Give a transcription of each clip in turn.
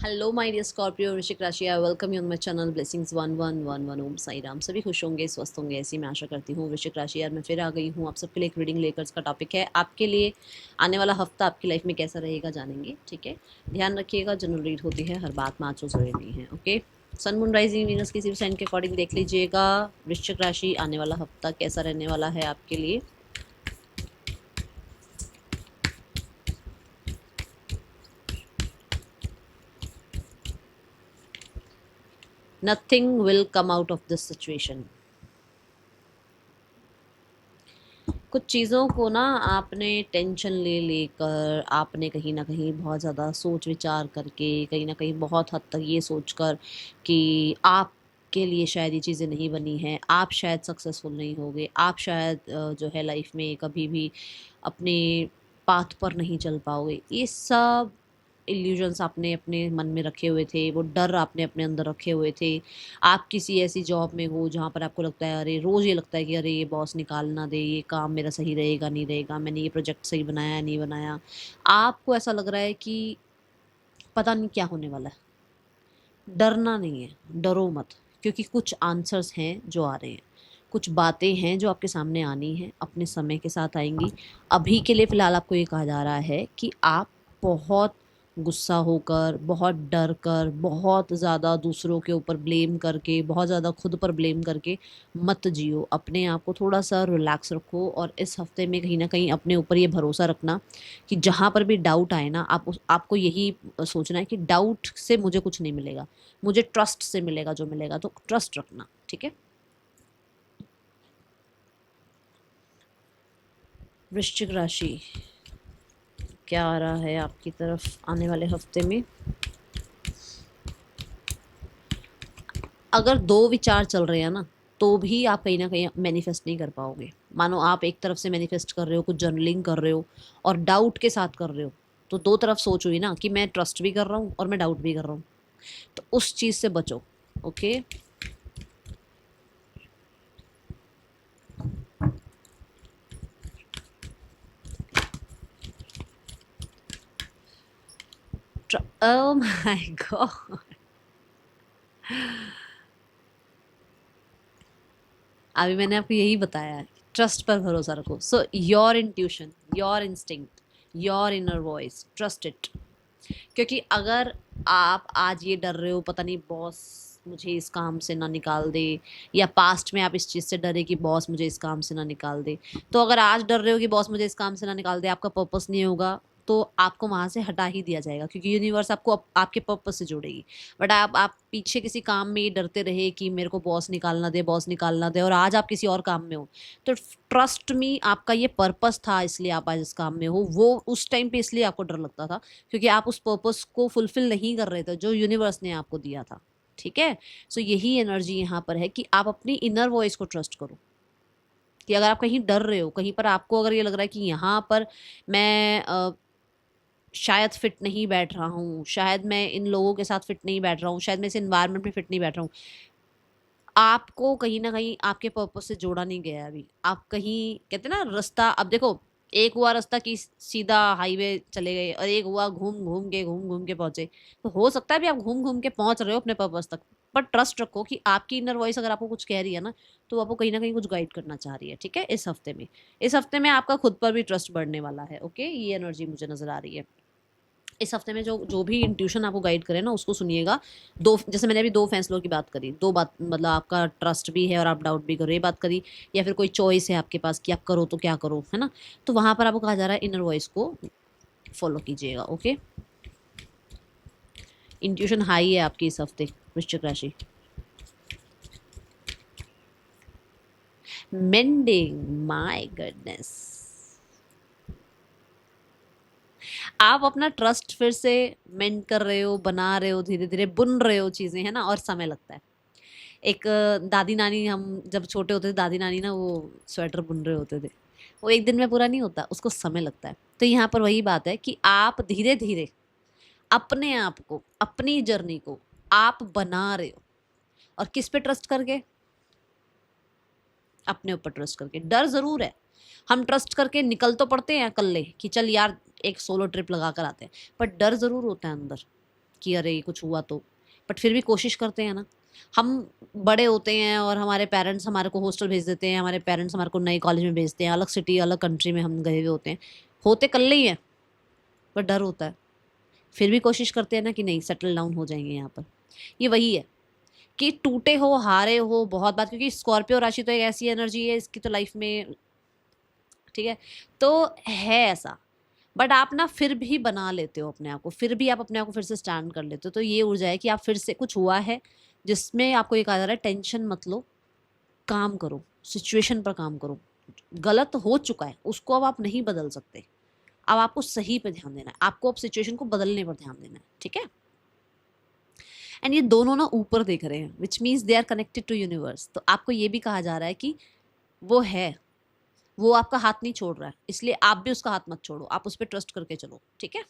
Hello my dear Scorpio वृश्चिक राशि, I welcome you on my channel blessings 1111 ओम साई राम। सभी खुश होंगे, स्वस्थ होंगे, ऐसी मैं आशा करती हूँ। वृश्चिक राशि यार, मैं फिर आ गई हूँ आप सबके लिए एक रीडिंग लेकर। इसका टॉपिक है आपके लिए आने वाला हफ्ता आपकी लाइफ में कैसा रहेगा, जानेंगे। ठीक है, ध्यान रखिएगा, जनरल रीड होती है, हर बात में आंचो जरूरी नहीं है। Okay, sun moon rising Venus किसी भी साइन के अकॉर्डिंग देख लीजिएगा। वृश्चिक राशि आने वाला हफ्ता कैसा रहने वाला है आपके लिए। Nothing will come out of this situation. कुछ चीज़ों को ना आपने टेंशन ले लेकर, आपने कहीं ना कहीं बहुत ज़्यादा सोच विचार करके, कहीं ना कहीं बहुत हद तक ये सोचकर कि आप के लिए शायद ये चीज़ें नहीं बनी हैं, आप शायद सक्सेसफुल नहीं होगे, आप शायद जो है लाइफ में कभी भी अपने पाथ पर नहीं चल पाओगे। ये सब इल्यूजन्स आपने अपने मन में रखे हुए थे, वो डर आपने अपने अंदर रखे हुए थे। आप किसी ऐसी जॉब में हो जहाँ पर आपको लगता है, अरे रोज़ ये लगता है कि अरे ये बॉस निकाल ना दे, ये काम मेरा सही रहेगा नहीं रहेगा, मैंने ये प्रोजेक्ट सही बनाया नहीं बनाया। आपको ऐसा लग रहा है कि पता नहीं क्या होने वाला है। डरना नहीं है, डरो मत, क्योंकि कुछ आंसर्स हैं जो आ रहे हैं, कुछ बातें हैं जो आपके सामने आनी हैं, अपने समय के साथ आएंगी। अभी के लिए फ़िलहाल आपको ये कहा जा रहा है कि आप बहुत गुस्सा होकर, बहुत डर कर, बहुत ज़्यादा दूसरों के ऊपर ब्लेम करके, बहुत ज़्यादा खुद पर ब्लेम करके मत जियो। अपने आप को थोड़ा सा रिलैक्स रखो, और इस हफ्ते में कहीं ना कहीं अपने ऊपर ये भरोसा रखना कि जहाँ पर भी डाउट आए ना, आपको यही सोचना है कि डाउट से मुझे कुछ नहीं मिलेगा, मुझे ट्रस्ट से मिलेगा जो मिलेगा। तो ट्रस्ट रखना, ठीक है। वृश्चिक राशि, क्या आ रहा है आपकी तरफ आने वाले हफ्ते में। अगर दो विचार चल रहे हैं ना, तो भी आप कहीं ना कहीं मैनिफेस्ट नहीं कर पाओगे। मानो आप एक तरफ से मैनिफेस्ट कर रहे हो, कुछ जर्नलिंग कर रहे हो और डाउट के साथ कर रहे हो, तो दो तरफ सोच हुई ना कि मैं ट्रस्ट भी कर रहा हूँ और मैं डाउट भी कर रहा हूँ। तो उस चीज़ से बचो। ओके, ओह माय गॉड, अभी मैंने आपको यही बताया है, ट्रस्ट पर भरोसा रखो। So your intuition, your instinct, your inner voice, trust it. क्योंकि अगर आप आज ये डर रहे हो, पता नहीं बॉस मुझे इस काम से ना निकाल दे, या पास्ट में आप इस चीज़ से डरे कि बॉस मुझे इस काम से ना निकाल दे, तो अगर आज डर रहे हो कि बॉस मुझे इस काम से ना निकाल दे, आपका पर्पस नहीं होगा, तो आपको वहाँ से हटा ही दिया जाएगा, क्योंकि यूनिवर्स आपको आपके पर्पस से जोड़ेगी। बट आप पीछे किसी काम में ये डरते रहे कि मेरे को बॉस निकालना दे, बॉस निकालना दे, और आज आप किसी और काम में हो, तो ट्रस्ट मी, आपका ये पर्पस था, इसलिए आप आज इस काम में हो। वो उस टाइम पे इसलिए आपको डर लगता था क्योंकि आप उस पर्पस को फुलफिल नहीं कर रहे थे जो यूनिवर्स ने आपको दिया था। ठीक है, सो यही एनर्जी यहाँ पर है कि आप अपनी इनर वॉइस को ट्रस्ट करो। कि अगर आप कहीं डर रहे हो, कहीं पर आपको अगर ये लग रहा है कि यहाँ पर मैं शायद फिट नहीं बैठ रहा हूँ, शायद मैं इन लोगों के साथ फिट नहीं बैठ रहा हूँ, शायद मैं इस एनवायरनमेंट में फिट नहीं बैठ रहा हूँ, आपको कहीं ना कहीं आपके पर्पस से जोड़ा नहीं गया है अभी। आप कहीं, कहते हैं ना रास्ता, अब देखो, एक हुआ रास्ता कि सीधा हाईवे चले गए, और एक हुआ घूम घूम के पहुंचे। तो हो सकता है भी आप घूम घूम के पहुंच रहे हो अपने पर्पस तक, पर ट्रस्ट रखो कि आपकी इनर वॉइस अगर आपको कुछ कह रही है ना, तो वो आपको कहीं ना कहीं कुछ गाइड करना चाह रही है। ठीक है, इस हफ्ते में आपका खुद पर भी ट्रस्ट बढ़ने वाला है। ओके, ये एनर्जी मुझे नजर आ रही है। इस हफ्ते में जो जो भी इंट्यूशन आपको गाइड करे ना, उसको सुनिएगा। दो, जैसे मैंने अभी दो फैसलों की बात करी, दो बात, मतलब आपका ट्रस्ट भी है और आप डाउट भी करो, ये बात करी, या फिर कोई चॉइस है आपके पास कि आप करो तो क्या करो, है ना। तो वहां पर आपको कहा जा रहा है इनर वॉइस को फॉलो कीजिएगा। ओके, इंट्यूशन हाई है आपकी इस हफ्ते वृश्चिक राशि। मेंडिंग, माय गुडनेस, आप अपना ट्रस्ट फिर से मेंड कर रहे हो, बना रहे हो, धीरे धीरे बुन रहे हो चीजें, है ना, और समय लगता है। एक दादी नानी, हम जब छोटे होते थे, दादी नानी ना वो स्वेटर बुन रहे होते थे, वो एक दिन में पूरा नहीं होता, उसको समय लगता है। तो यहाँ पर वही बात है कि आप धीरे धीरे अपने आप को, अपनी जर्नी को आप बना रहे हो। और किस पे ट्रस्ट करके? अपने ऊपर ट्रस्ट करके। डर जरूर है, हम ट्रस्ट करके निकल तो पड़ते हैं अकेले कि चल यार एक सोलो ट्रिप लगा कर आते हैं, पर डर जरूर होता है अंदर कि अरे कुछ हुआ तो, बट फिर भी कोशिश करते हैं ना। हम बड़े होते हैं और हमारे पेरेंट्स हमारे को हॉस्टल भेज देते हैं, हमारे पेरेंट्स हमारे को नए कॉलेज में भेजते हैं, अलग सिटी अलग कंट्री में हम गए हुए होते कल्ले ही हैं, पर डर होता है। फिर भी कोशिश करते हैं ना कि नहीं सेटल डाउन हो जाएंगे यहाँ पर। ये वही है कि टूटे हो हारे हो बहुत बात, क्योंकि स्कॉर्पियो राशि तो एक ऐसी एनर्जी है, इसकी तो लाइफ में, ठीक है, तो है ऐसा। बट आप ना फिर भी बना लेते हो अपने आप को, फिर भी आप अपने आप को फिर से स्टैंड कर लेते हो। तो ये ऊर्जा है कि आप फिर से, कुछ हुआ है जिसमें आपको ये कहा जा रहा है टेंशन मत लो, काम करो, सिचुएशन पर काम करो। गलत हो चुका है उसको अब आप नहीं बदल सकते, अब आपको सही पे ध्यान देना है, आपको अब सिचुएशन को बदलने पर ध्यान देना है, ठीक है। एंड ये दोनों ना ऊपर देख रहे हैं, which means they are connected to universe. तो आपको ये भी कहा जा रहा है कि वो है, वो आपका हाथ नहीं छोड़ रहा है, इसलिए आप भी उसका हाथ मत छोड़ो, आप उस पर ट्रस्ट करके चलो, ठीक है।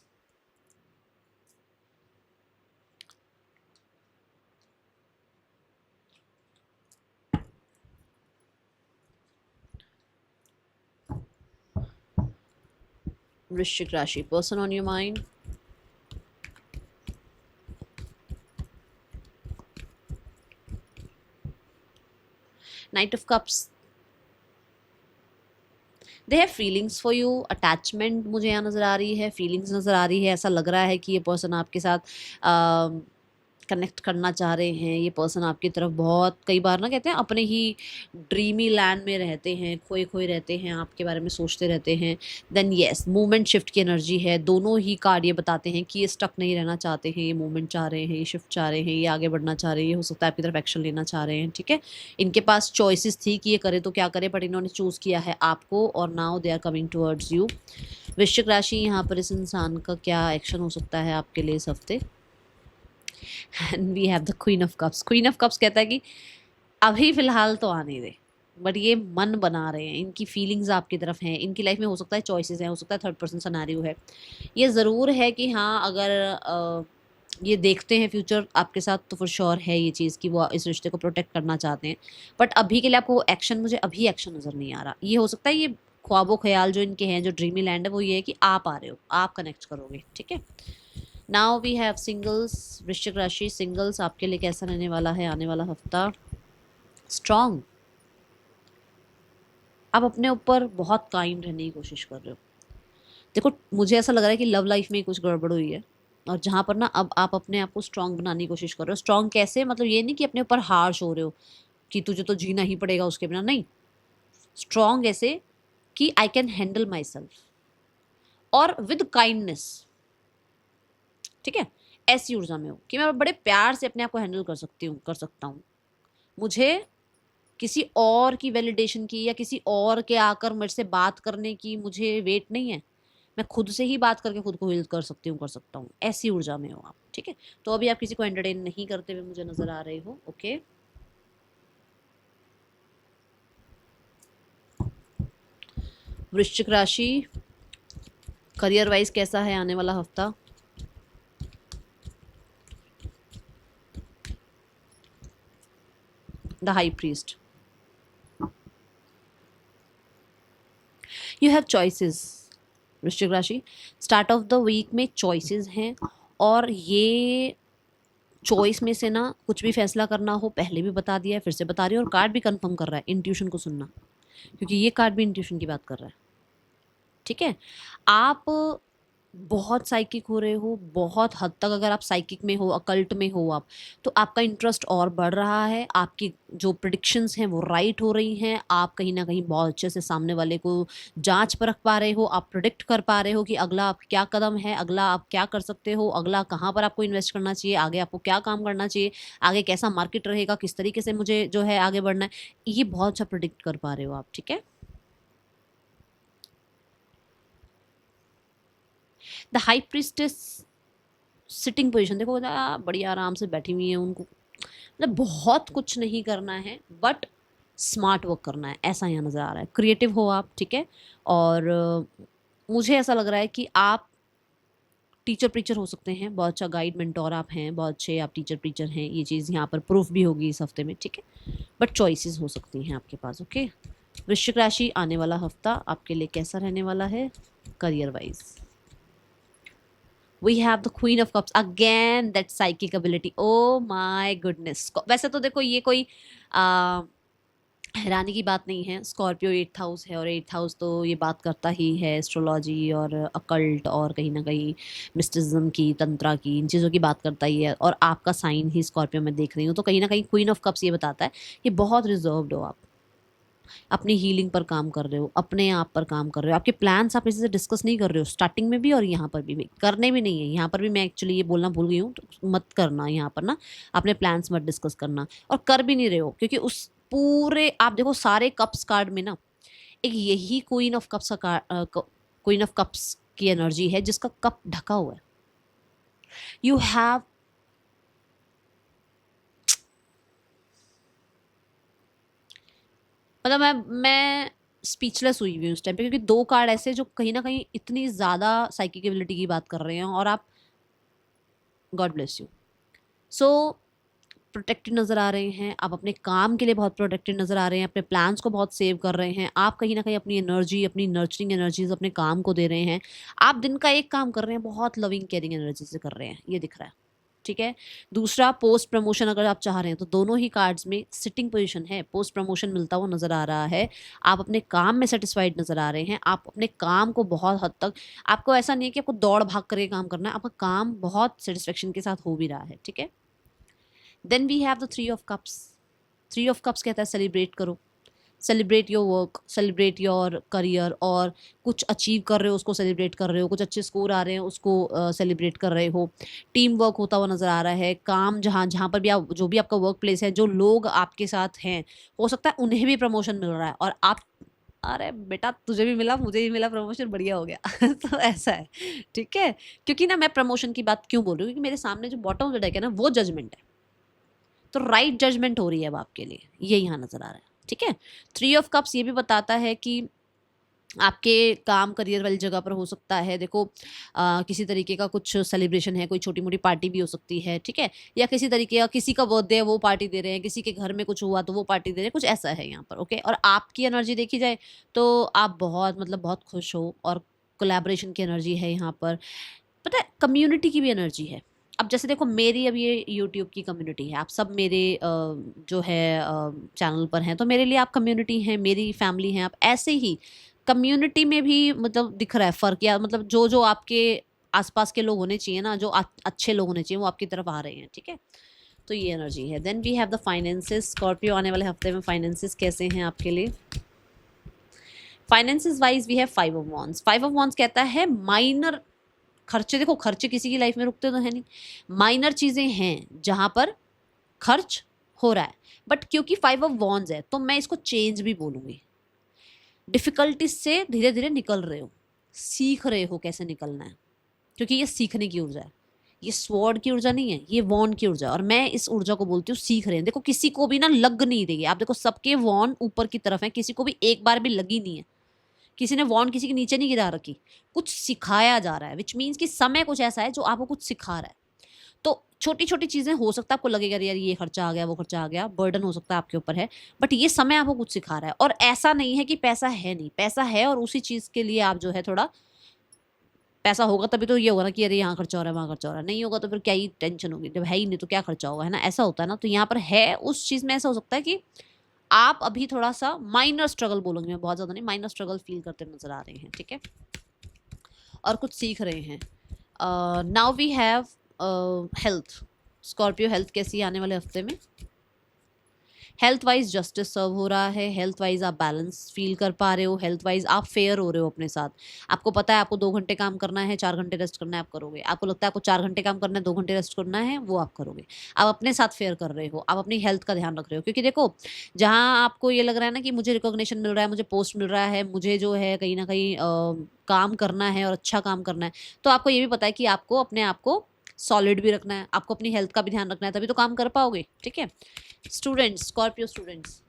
वृश्चिक राशि, person on your mind. Night of cups, they have feelings for you, attachment मुझे यहाँ नज़र आ रही है, फीलिंग्स नज़र आ रही है। ऐसा लग रहा है कि ये पर्सन आपके साथ कनेक्ट करना चाह रहे हैं, ये पर्सन आपकी तरफ बहुत, कई बार ना कहते हैं अपने ही ड्रीमी लैंड में रहते हैं, खोए खोए रहते हैं, आपके बारे में सोचते रहते हैं। देन येस, मूवमेंट शिफ्ट की एनर्जी है। दोनों ही कार्ड ये बताते हैं कि ये स्टक नहीं रहना चाहते हैं, ये मूवमेंट चाह रहे हैं, ये शिफ्ट चाह रहे हैं, ये आगे बढ़ना चाह रहे हैं, ये हो सकता है आपकी तरफ एक्शन लेना चाह रहे हैं, ठीक है। इनके पास चॉइसेस थी कि ये करे तो क्या करे, बट इन्होंने चूज़ किया है आपको, और now they are coming towards you. वृश्चिक राशि, यहाँ पर इस इंसान का क्या एक्शन हो सकता है आपके लिए इस हफ्ते। And we have the queen of cups. Queen of cups कहता है कि अभी फिलहाल तो आने दे, बट ये मन बना रहे हैं, इनकी फीलिंग्स आपकी तरफ हैं, इनकी लाइफ में हो सकता है चॉइसेस हैं, हो सकता है थर्ड पर्सन सिनेरियो है। ये ज़रूर है कि हाँ, अगर ये देखते हैं फ्यूचर आपके साथ, तो फॉर श्योर है ये चीज़ कि वो इस रिश्ते को प्रोटेक्ट करना चाहते हैं। बट अभी के लिए आपको एक्शन, मुझे अभी एक्शन नज़र नहीं आ रहा। ये हो सकता है ये ख्वाबो ख्याल जो इनके हैं, जो ड्रीमी लैंड है, वो ये है कि आप आ रहे हो, आप कनेक्ट करोगे, ठीक है। Now we have singles. वृश्चिक राशि, सिंगल्स आपके लिए कैसा रहने वाला है आने वाला हफ्ता। स्ट्रॉन्ग, आप अपने ऊपर बहुत काइंड रहने की कोशिश कर रहे हो। देखो, मुझे ऐसा लग रहा है कि लव लाइफ में कुछ गड़बड़ हुई है, और जहाँ पर ना अब आप अपने आप को स्ट्रॉन्ग बनाने की कोशिश कर रहे हो। स्ट्रॉन्ग कैसे, मतलब ये नहीं कि अपने ऊपर हार्श हो रहे हो कि तुझे तो जीना ही पड़ेगा उसके बिना, नहीं। स्ट्रॉन्ग ऐसे कि I can handle my self, और विद काइंडनेस, ठीक है। ऐसी ऊर्जा में हो कि मैं बड़े प्यार से अपने आप को हैंडल कर सकता हूँ। मुझे किसी और की वैलिडेशन की या किसी और के आकर मेरे से बात करने की मुझे वेट नहीं है। मैं खुद से ही बात करके खुद को हील कर सकता हूँ। ऐसी ऊर्जा में हो आप, ठीक है। तो अभी आप किसी को एंटरटेन नहीं करते हुए मुझे नजर आ रहे हो, ओके। वृश्चिक राशि, करियर वाइज कैसा है आने वाला हफ्ता। The high priest, you have choices. वृश्चिक राशि, स्टार्ट ऑफ द वीक में चॉइसेस हैं, और ये चॉइस में से ना कुछ भी फैसला करना हो, पहले भी बता दिया है, फिर से बता रही हूँ, और कार्ड भी कंफर्म कर रहा है इंट्यूशन को सुनना, क्योंकि ये कार्ड भी इंट्यूशन की बात कर रहा है, ठीक है। आप बहुत साइकिक हो रहे हो, बहुत हद तक अगर आप साइकिक में हो, अकल्ट में हो आप, तो आपका इंटरेस्ट और बढ़ रहा है, आपकी जो प्रिडिक्शंस हैं वो राइट हो रही हैं, आप कहीं ना कहीं बहुत अच्छे से सामने वाले को जांच परख पा रहे हो, आप प्रिडिक्ट कर पा रहे हो कि अगला आप क्या कदम है, अगला आप क्या कर सकते हो, अगला कहाँ पर आपको इन्वेस्ट करना चाहिए, आगे आपको क्या काम करना चाहिए, आगे कैसा मार्केट रहेगा, किस तरीके से मुझे जो है आगे बढ़ना है, ये बहुत अच्छा प्रिडिक्ट कर पा रहे हो आप, ठीक है। The high priestess sitting position देखो, बड़ी आराम से बैठी हुई है, उनको मतलब बहुत कुछ नहीं करना है, बट स्मार्ट वर्क करना है, ऐसा यहाँ नज़र आ रहा है। क्रिएटिव हो आप, ठीक है। और मुझे ऐसा लग रहा है कि आप टीचर प्रीचर हो सकते हैं, बहुत अच्छा गाइड मेंटोर आप हैं, बहुत अच्छे आप टीचर प्रीचर हैं, ये चीज़ यहाँ पर प्रूफ भी होगी इस हफ्ते में, ठीक है। बट चॉइसेस हो सकती हैं आपके पास, ओके। वृश्चिक राशि, आने वाला हफ्ता आपके लिए कैसा रहने वाला है career wise. We have the queen of cups again, that psychic ability, oh my goodness. वैसे तो देखो ये कोई हैरानी की बात नहीं है, स्कॉर्पियो 8th हाउस है और 8th हाउस तो ये बात करता ही है एस्ट्रोलॉजी और अकल्ट और कहीं ना कहीं मिस्टिज्म की, तंत्रा की, इन चीज़ों की बात करता ही है। और आपका साइन ही स्कॉर्पियो में देख रही हूँ, तो कहीं ना कहीं क्वीन ऑफ कप्स ये बताता है कि बहुत रिजर्व्ड हो आप, अपनी हीलिंग पर काम कर रहे हो, अपने आप पर काम कर रहे हो, आपके प्लान्स आप किसी से डिस्कस नहीं कर रहे हो, स्टार्टिंग में भी और यहाँ पर भी करने भी नहीं है। यहाँ पर भी मैं एक्चुअली ये बोलना भूल गई हूँ, तो मत करना यहाँ पर ना, अपने प्लान्स मत डिस्कस करना, और कर भी नहीं रहे हो, क्योंकि उस पूरे आप देखो सारे कप्स कार्ड में ना एक यही क्वीन ऑफ कप्स का क्वीन ऑफ कप्स की एनर्जी है जिसका कप ढका हुआ है। यू हैव, मतलब मैं स्पीचलेस हुई हुई हूँ उस टाइम पे, क्योंकि दो कार्ड ऐसे जो कहीं ना कहीं इतनी ज़्यादा साइकिक एबिलिटी की बात कर रहे हैं, और आप, God bless you. So protected नज़र आ रहे हैं आप, अपने काम के लिए बहुत प्रोटेक्टेड नज़र आ रहे हैं, अपने प्लान्स को बहुत सेव कर रहे हैं आप, कहीं ना कहीं अपनी एनर्जी, अपनी नर्चरिंग एनर्जीज अपने काम को दे रहे हैं। आप दिन का एक काम कर रहे हैं, बहुत लविंग केयरिंग एनर्जी से कर रहे हैं, ये दिख रहा है, ठीक है। दूसरा, पोस्ट प्रमोशन अगर आप चाह रहे हैं तो दोनों ही कार्ड्स में सिटिंग पोजीशन है, पोस्ट प्रमोशन मिलता हुआ नजर आ रहा है। आप अपने काम में सेटिस्फाइड नजर आ रहे हैं, आप अपने काम को बहुत हद तक, आपको ऐसा नहीं है कि आपको दौड़ भाग करके काम करना है, आपका काम बहुत सेटिस्फेक्शन के साथ हो भी रहा है, ठीक है। Then we have the 3 of cups. 3 of cups कहता है सेलिब्रेट करो, celebrate your work, celebrate your career, और कुछ अचीव कर रहे हो उसको सेलिब्रेट कर रहे हो, कुछ अच्छे स्कोर आ रहे हैं उसको सेलिब्रेट कर रहे हो, टीम वर्क होता हुआ नज़र आ रहा है, काम जहाँ जहाँ पर भी आप, जो भी आपका वर्क प्लेस है, जो लोग आपके साथ हैं, हो सकता है उन्हें भी प्रमोशन मिल रहा है, और आप, अरे बेटा तुझे भी मिला, मुझे भी मिला प्रमोशन, बढ़िया हो गया तो ऐसा है, ठीक है। क्योंकि ना मैं प्रमोशन की बात क्यों बोल रही हूँ, क्योंकि मेरे सामने जो बॉटम ऑफ द डेक है ना, वो जजमेंट है, तो राइट जजमेंट हो रही है अब आपके लिए, ये यहाँ नजर आ रहा है, ठीक है। 3 ऑफ कप्स ये भी बताता है कि आपके काम करियर वाली जगह पर हो सकता है, देखो किसी तरीके का कुछ सेलिब्रेशन है, कोई छोटी मोटी पार्टी भी हो सकती है, ठीक है, या किसी तरीके का, किसी का बर्थडे है वो पार्टी दे रहे हैं, किसी के घर में कुछ हुआ तो वो पार्टी दे रहे हैं, कुछ ऐसा है यहाँ पर, ओके। और आपकी एनर्जी देखी जाए तो आप बहुत, मतलब बहुत खुश हो, और कोलैबोरेशन की एनर्जी है यहाँ पर, पता है कम्युनिटी की भी एनर्जी है। अब जैसे देखो मेरी, अब ये यूट्यूब की कम्युनिटी है, आप सब मेरे जो है चैनल पर हैं, तो मेरे लिए आप कम्युनिटी हैं, मेरी फैमिली हैं, आप ऐसे ही कम्युनिटी में भी मतलब दिख रहा है फ़र्क, या मतलब जो जो आपके आसपास के लोग होने चाहिए ना, जो अच्छे लोग होने चाहिए, वो आपकी तरफ आ रहे हैं, ठीक है। तो ये एनर्जी है। Then we have the finances. Scorpio आने वाले हफ्ते में फाइनेंसेस कैसे हैं आपके लिए? Finances wise we have 5 of wands. 5 of wands कहता है माइनर खर्चे, देखो खर्चे किसी की लाइफ में रुकते तो है नहीं, माइनर चीज़ें हैं जहाँ पर खर्च हो रहा है, बट क्योंकि 5 ऑफ वॉन्ड्स है तो मैं इसको चेंज भी बोलूँगी। डिफ़िकल्टीज से धीरे धीरे निकल रहे हो, सीख रहे हो कैसे निकलना है, क्योंकि ये सीखने की ऊर्जा है, ये स्वॉर्ड की ऊर्जा नहीं है, ये वॉन्ड की ऊर्जा है, और मैं इस ऊर्जा को बोलती हूँ सीख रहे हैं। देखो किसी को भी ना लग नहीं रही है, आप देखो सबके वॉन्ड ऊपर की तरफ है, किसी को भी एक बार भी लगी नहीं है, किसी ने वॉन्ड किसी के नीचे नहीं गिरा रखी, कुछ सिखाया जा रहा है, विच मीन्स कि समय कुछ ऐसा है जो आपको कुछ सिखा रहा है। तो छोटी छोटी चीज़ें हो सकता है आपको लगेगा यार ये खर्चा आ गया, वो खर्चा आ गया, बर्डन हो सकता है आपके ऊपर है, बट ये समय आपको कुछ सिखा रहा है। और ऐसा नहीं है कि पैसा है नहीं, पैसा है, और उसी चीज़ के लिए आप जो है थोड़ा, पैसा होगा तभी तो ये होगा ना कि अरे यहाँ खर्चा हो रहा है, वहाँ खर्चा हो रहा है, नहीं होगा तो फिर क्या ही टेंशन होगी, जब है ही नहीं तो क्या खर्चा होगा, है ना, ऐसा होता है ना। तो यहाँ पर है, उस चीज़ में ऐसा हो सकता है कि आप अभी थोड़ा सा माइनर स्ट्रगल, बोलूँगी मैं, बहुत ज़्यादा नहीं, माइनर स्ट्रगल फील करते नजर आ रहे हैं, ठीक है, और कुछ सीख रहे हैं। Now we have health. Scorpio health कैसी है आने वाले हफ्ते में? हेल्थ वाइज जस्टिस सर्व हो रहा है, हेल्थ वाइज आप बैलेंस फील कर पा रहे हो, हेल्थ वाइज आप फेयर हो रहे हो अपने साथ। आपको पता है आपको 2 घंटे काम करना है, 4 घंटे रेस्ट करना है, आप करोगे। आपको लगता है आपको 4 घंटे काम करना है, 2 घंटे रेस्ट करना है, वो आप करोगे। आप अपने साथ फेयर कर रहे हो, आप अपनी हेल्थ का ध्यान रख रहे हो, क्योंकि देखो जहाँ आपको ये लग रहा है ना कि मुझे रिकॉग्निशन मिल रहा है, मुझे पोस्ट मिल रहा है, मुझे जो है कहीं ना कहीं काम करना है और अच्छा काम करना है, तो आपको ये भी पता है कि आपको अपने आप को सॉलिड भी रखना है, आपको अपनी हेल्थ का भी ध्यान रखना है, तभी तो काम कर पाओगे, ठीक है। Students, Scorpio students,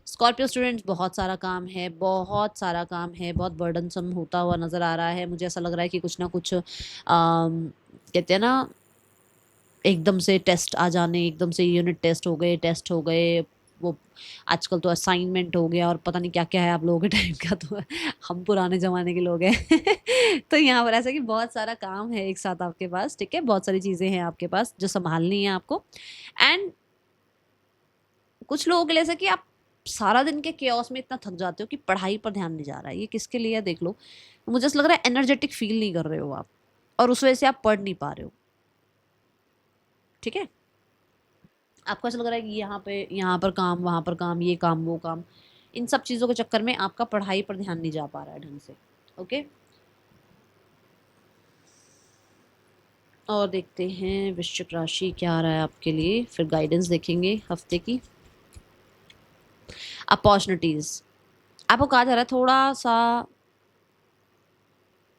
Scorpio students, बहुत सारा काम है, बहुत सारा काम है, बहुत बर्डनसम होता हुआ नज़र आ रहा है। मुझे ऐसा लग रहा है कि कुछ ना कुछ कहते हैं ना, एकदम से टेस्ट आ जाने, एकदम से यूनिट टेस्ट हो गए, वो आजकल तो असाइनमेंट हो गया और पता नहीं क्या क्या है आप लोगों के टाइम का, तो हम पुराने ज़माने के लोग हैं तो यहाँ पर ऐसा कि बहुत सारा काम है एक साथ आपके पास, ठीक है, बहुत सारी चीज़ें हैं आपके पास जो संभालनी है आपको। एंड कुछ लोगों के लिए ऐसा कि आप सारा दिन के केओस में इतना थक जाते हो कि पढ़ाई पर ध्यान नहीं जा रहा है, ये किसके लिए है देख लो। मुझे ऐसा लग रहा है एनर्जेटिक फील नहीं कर रहे हो आप, और उस वजह से आप पढ़ नहीं पा रहे हो, ठीक है। आपको ऐसा लग रहा है कि यहाँ पर काम, वहाँ पर काम, ये काम, वो काम, इन सब चीज़ों के चक्कर में आपका पढ़ाई पर ध्यान नहीं जा पा रहा है ढंग से। ओके, और देखते हैं वृश्चिक राशि क्या आ रहा है आपके लिए, फिर गाइडेंस देखेंगे हफ्ते की। अपॉर्चुनिटीज़, आपको कहा जा रहा है थोड़ा सा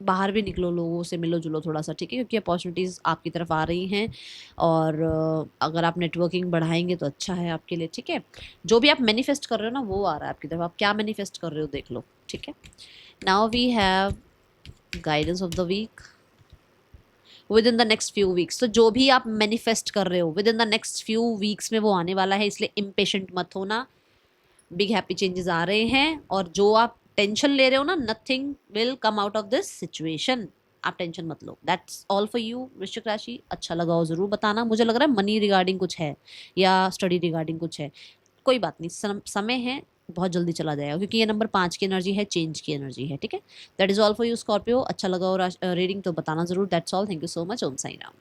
बाहर भी निकलो, लोगों से मिलो जुलो थोड़ा सा, ठीक है, क्योंकि अपॉर्चुनिटीज़ आपकी तरफ आ रही हैं। और अगर आप नेटवर्किंग बढ़ाएंगे तो अच्छा है आपके लिए, ठीक है। जो भी आप मैनिफेस्ट कर रहे हो ना वो आ रहा है आपकी तरफ, आप क्या मैनिफेस्ट कर रहे हो देख लो, ठीक है। Now we have guidance of the week within the next few weeks. तो जो भी आप मैनिफेस्ट कर रहे हो within the next few weeks में वो आने वाला है, इसलिए इम्पेशेंट मत होना। बिग हैप्पी चेंजेस आ रहे हैं, और जो आप टेंशन ले रहे हो ना, nothing will come out of this situation, आप टेंशन मत लो। दैट्स ऑल फॉर यू वृश्चिक राशि। अच्छा लगा हो जरूर बताना, मुझे लग रहा है मनी रिगार्डिंग कुछ है या स्टडी रिगार्डिंग कुछ है, कोई बात नहीं, समय है, बहुत जल्दी चला जाएगा, क्योंकि ये नंबर 5 की एनर्जी है, चेंज की एनर्जी है, ठीक है। That is all for you Scorpio. अच्छा लगा हो रीडिंग तो बताना जरूर। That's all, thank you so much, Om Sai Ram.